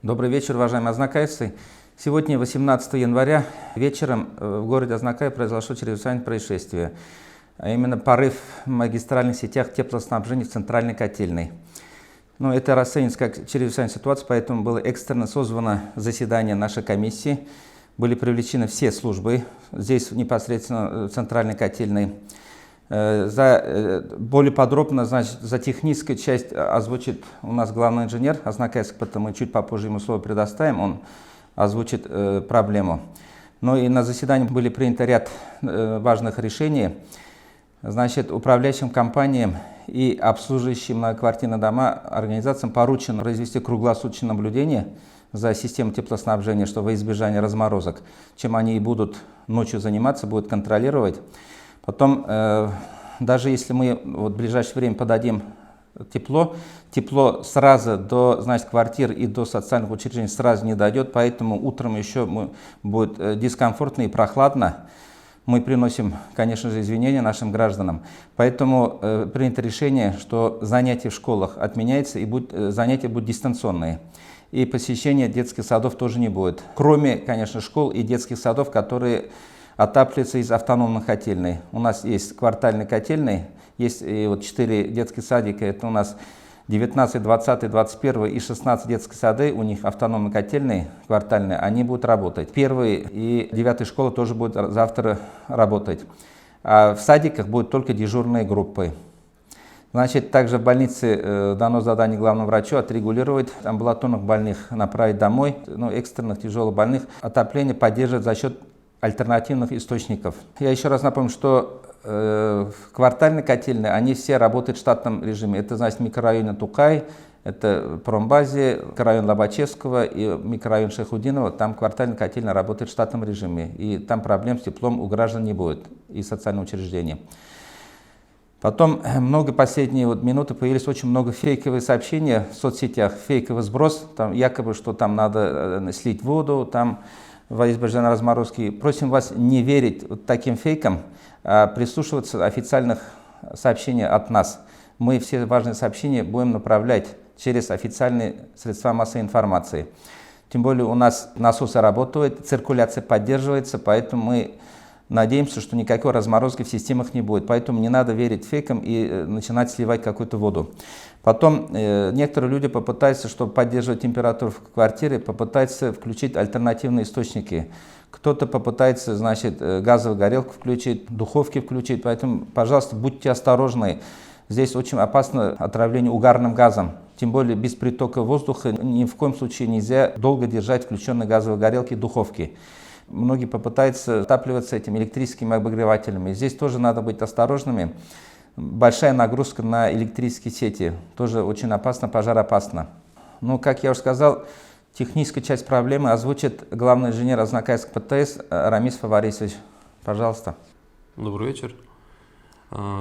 Добрый вечер, уважаемые ознакаевцы. Сегодня, 18 января, вечером в городе Азнакай произошло чрезвычайное происшествие, а именно порыв в магистральных сетях теплоснабжения в центральной котельной. Это расценивается как чрезвычайная ситуация, поэтому было экстренно созвано заседание нашей комиссии. Были привлечены все службы, здесь непосредственно в центральной котельной. Более подробно, за техническую часть озвучит у нас главный инженер Азнакайского, поэтому мы чуть попозже ему слово предоставим, он озвучит проблему. И на заседании были приняты ряд важных решений. Управляющим компаниям и обслуживающим многоквартирные дома организациям поручено произвести круглосуточное наблюдение за системой теплоснабжения, что во избежание разморозок, чем они и будут ночью заниматься, будут контролировать. Потом, даже если мы в ближайшее время подадим тепло сразу до квартир и до социальных учреждений сразу не дойдет, поэтому утром еще будет дискомфортно и прохладно. Мы приносим, конечно же, извинения нашим гражданам. Поэтому принято решение, что занятия в школах отменяются и занятия будут дистанционные. И посещение детских садов тоже не будет. Кроме, конечно, школ и детских садов, которые отапливаются из автономных котельной. У нас есть квартальные котельные, есть 4 детских садика, это у нас 19, 20, 21 и 16 детских сады, у них автономные котельные квартальные, они будут работать. 1 и 9 школа тоже будут завтра работать. А в садиках будут только дежурные группы. Также в больнице дано задание главному врачу отрегулировать амбулаторных больных, направить домой, экстренных тяжелых больных. Отопление поддерживать за счет альтернативных источников. Я еще раз напомню, что квартальные котельные, они все работают в штатном режиме. Это микрорайон Тукай, это Промбазе, микрорайон Лобачевского и микрорайон Шайхутдинова. Там квартальная котельная работает в штатном режиме. И там проблем с теплом у граждан не будет и социального учреждения. Потом последние минуты появились очень много фейковых сообщений в соцсетях, фейковый сброс, якобы, что там надо слить воду, во избежание разморозки. Просим вас не верить таким фейкам, а прислушиваться официальных сообщений от нас. Мы все важные сообщения будем направлять через официальные средства массовой информации. Тем более у нас насосы работают, циркуляция поддерживается, поэтому мы надеемся, что никакой разморозки в системах не будет. Поэтому не надо верить фейкам и начинать сливать какую-то воду. Потом некоторые люди попытаются, чтобы поддерживать температуру в квартире, попытаются включить альтернативные источники. Кто-то попытается, газовую горелку включить, духовки включить. Поэтому, пожалуйста, будьте осторожны. Здесь очень опасно отравление угарным газом. Тем более без притока воздуха ни в коем случае нельзя долго держать включенные газовые горелки и духовки. Многие попытаются отапливаться этими электрическими обогревателями. Здесь тоже надо быть осторожными. Большая нагрузка на электрические сети. Тоже очень опасно, пожароопасно. Как я уже сказал, техническая часть проблемы озвучит главный инженер Азнакайского ПТС Рамис Фаварисович. Пожалуйста. Добрый вечер.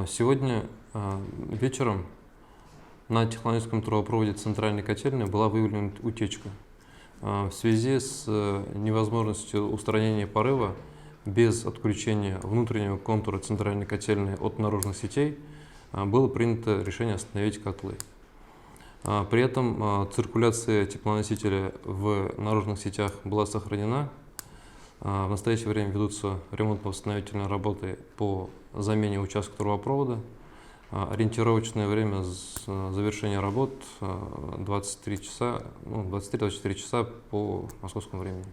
Сегодня вечером на технологическом трубопроводе центральной котельной была выявлена утечка. В связи с невозможностью устранения порыва без отключения внутреннего контура центральной котельной от наружных сетей было принято решение остановить котлы. При этом циркуляция теплоносителя в наружных сетях была сохранена. В настоящее время ведутся ремонтно-восстановительные работы по замене участка трубопровода. Ориентировочное время завершения работ 23-24 часа по московскому времени.